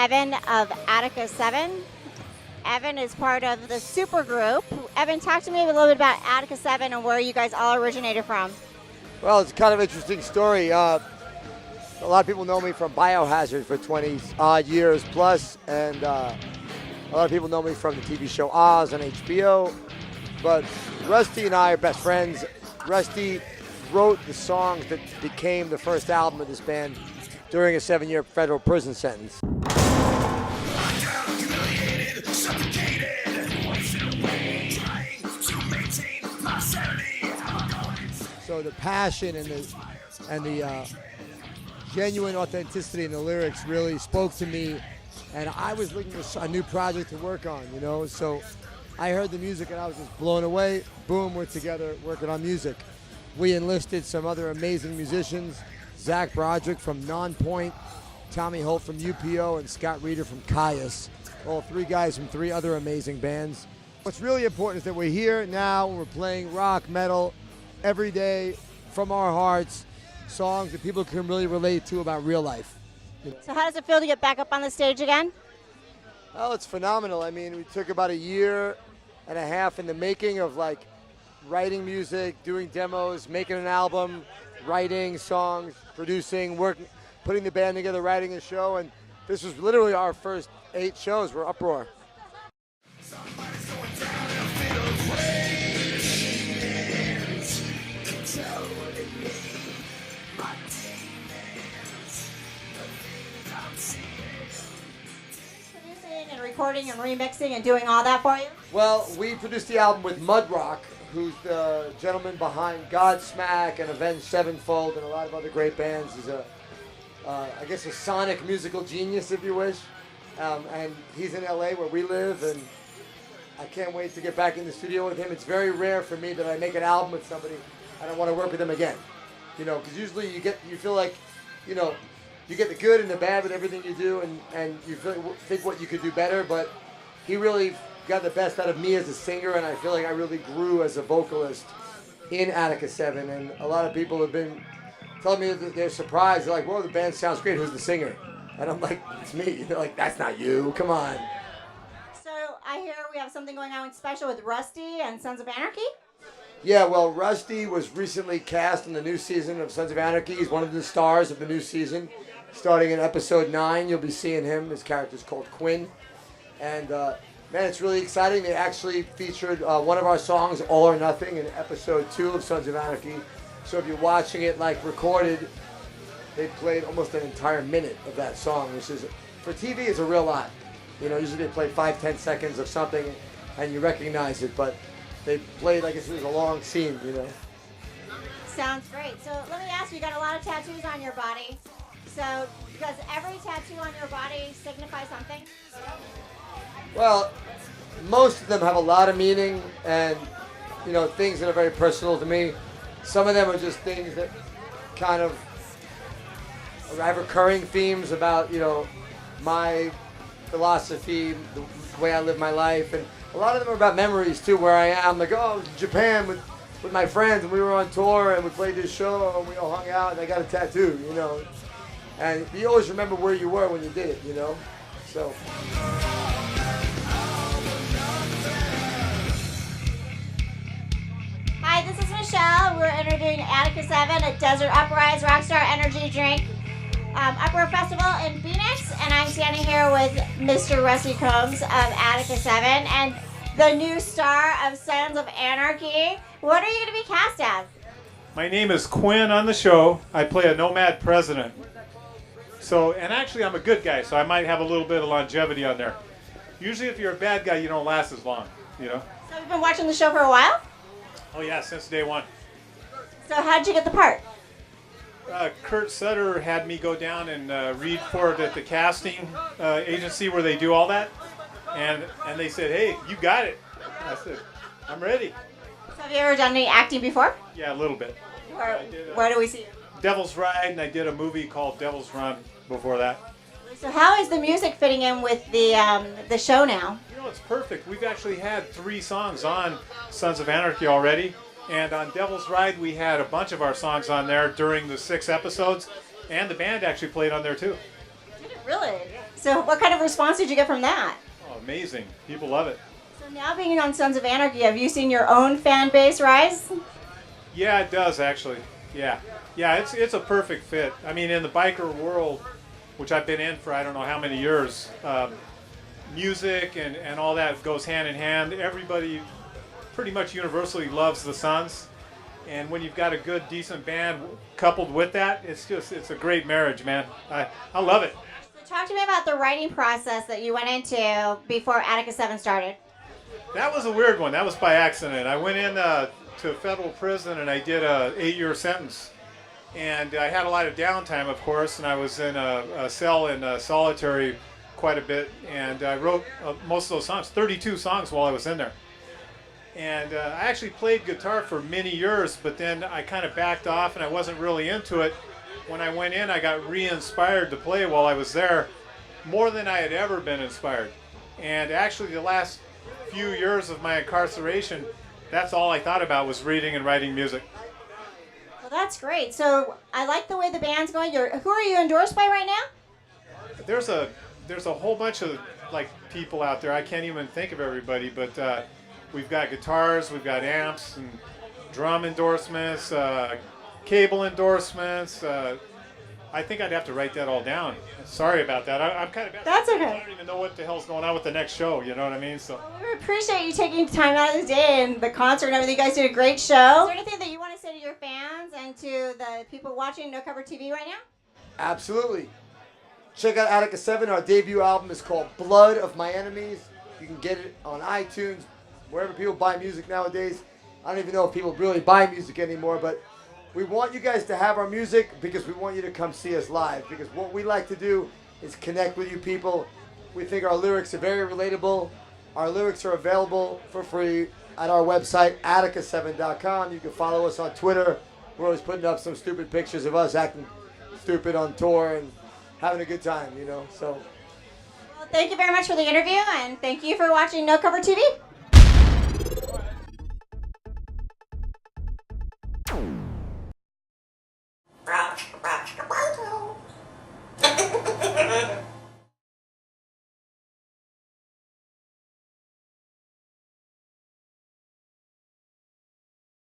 Evan of Attika 7. Evan is part of the supergroup. Evan, talk to me a little bit about Attika 7 and where you guys all originated from. Well, it's kind of an interesting story. A lot of people know me from Biohazard for 20 odd years plus, and a lot of people know me from the TV show Oz on HBO. But Rusty and I are best friends. Rusty wrote the songs that became the first album of this band during a 7-year federal prison sentence. So the passion and the genuine authenticity in the lyrics really spoke to me, and I was looking for a new project to work on, you know. So I heard the music and I was just blown away. Boom, we're together working on music. We enlisted some other amazing musicians, Zach Broderick from Nonpoint, Tommy Holt from UPO, and Scott Reeder from Caius. All three guys from three other amazing bands. What's really important is that we're here now, we're playing rock, metal, every day from our hearts, songs that people can really relate to about real life. So how does it feel to get back up on the stage again? Well, it's phenomenal. I mean, we took about 1.5 years in the making of like writing music, doing demos, making an album, writing songs, producing, working, putting the band together, writing a show, and this was literally our first 8 shows. We're uproar. Producing and recording and remixing and doing all that for you? Well, we produced the album with Mud Rock, who's the gentleman behind Godsmack and Avenged Sevenfold and a lot of other great bands. He's I guess a sonic musical genius, if you wish. And he's in LA where we live, and I can't wait to get back in the studio with him. It's very rare for me that I make an album with somebody and I want to work with them again. You know, because usually you feel like, you know, you get the good and the bad with everything you do, and you think what you could do better, but he really got the best out of me as a singer, and I feel like I really grew as a vocalist in Attika 7, and a lot of people have been telling me that they're surprised. They're like, whoa, the band sounds great, who's the singer? And I'm like, it's me. They're like, that's not you, come on. So I hear we have something going on special with Rusty and Sons of Anarchy? Yeah, well, Rusty was recently cast in the new season of Sons of Anarchy. He's one of the stars of the new season. Starting in episode 9, you'll be seeing him. His character's called Quinn. And man, it's really exciting. They actually featured one of our songs, All or Nothing, in episode 2 of Sons of Anarchy. So if you're watching it like recorded, they played almost an entire minute of that song, which is, for TV, is a real lot. You know, usually they play 5-10 seconds of something and you recognize it, but they played like it was a long scene, you know. Sounds great. So let me ask you, got a lot of tattoos on your body. So does every tattoo on your body signify something? Well, most of them have a lot of meaning and, you know, things that are very personal to me. Some of them are just things that kind of have recurring themes about, you know, my philosophy, the way I live my life. And a lot of them are about memories, too, where I am. Like, oh, I was in Japan with my friends, and we were on tour, and we played this show, and we all hung out, and I got a tattoo, you know. And you always remember where you were when you did it, you know. So. Hi, this is Michelle. We're interviewing Attika 7 at Desert Uprise RockStar Energy Drink Upper Festival in Phoenix, and I'm standing here with Mr. Rusty Combs of Attika 7 and the new star of Sons of Anarchy. What are you going to be cast as? My name is Quinn on the show. I play a nomad president. So, and actually I'm a good guy, so I might have a little bit of longevity on there. Usually if you're a bad guy, you don't last as long, you know? So you've been watching the show for a while? Oh yeah, since day one. So how'd you get the part? Kurt Sutter had me go down and read for it at the casting agency where they do all that. And they said, hey, you got it. I said, I'm ready. So have you ever done any acting before? Yeah, a little bit. Where do we see you? Devil's Ride, and I did a movie called Devil's Run before that. So how is the music fitting in with the show now? You know, it's perfect. We've actually had 3 songs on Sons of Anarchy already. And on Devil's Ride, we had a bunch of our songs on there during the 6 episodes. And the band actually played on there, too. Did it really? So So what kind of response did you get from that? Oh, amazing. People love it. So now being on Sons of Anarchy, have you seen your own fan base rise? Yeah, it does actually. Yeah. Yeah, it's a perfect fit. I mean, in the biker world, which I've been in for I don't know how many years, music and all that goes hand in hand. Everybody pretty much universally loves the Sons. And when you've got a good, decent band coupled with that, it's a great marriage, man. I love it. So talk to me about the writing process that you went into before Attika 7 started. That was a weird one. That was by accident. I went in to federal prison and I did a 8-year sentence. And I had a lot of downtime, of course, and I was in a cell in solitary quite a bit. And I wrote most of those songs, 32 songs while I was in there. And I actually played guitar for many years, but then I kind of backed off and I wasn't really into it. When I went in, I got re-inspired to play while I was there, more than I had ever been inspired. And actually the last few years of my incarceration, that's all I thought about was reading and writing music. Well, that's great. So I like the way the band's going. Who are you endorsed by right now? There's a whole bunch of like people out there. I can't even think of everybody, but we've got guitars, we've got amps and drum endorsements, cable endorsements. I think I'd have to write that all down. Sorry about that. I'm kind of bad. That's okay. I don't even know what the hell's going on with the next show. You know what I mean? So. Well, we appreciate you taking time out of the day and the concert and everything. You guys did a great show. Is there anything that you want to say to your fans and to the people watching No Cover TV right now? Absolutely. Check out Attika 7. Our debut album is called Blood of My Enemies. You can get it on iTunes, wherever people buy music nowadays. I don't even know if people really buy music anymore, but we want you guys to have our music because we want you to come see us live. Because what we like to do is connect with you people. We think our lyrics are very relatable. Our lyrics are available for free at our website, Attika7.com. You can follow us on Twitter. We're always putting up some stupid pictures of us acting stupid on tour and having a good time, you know. So. Well, thank you very much for the interview, and thank you for watching No Cover TV.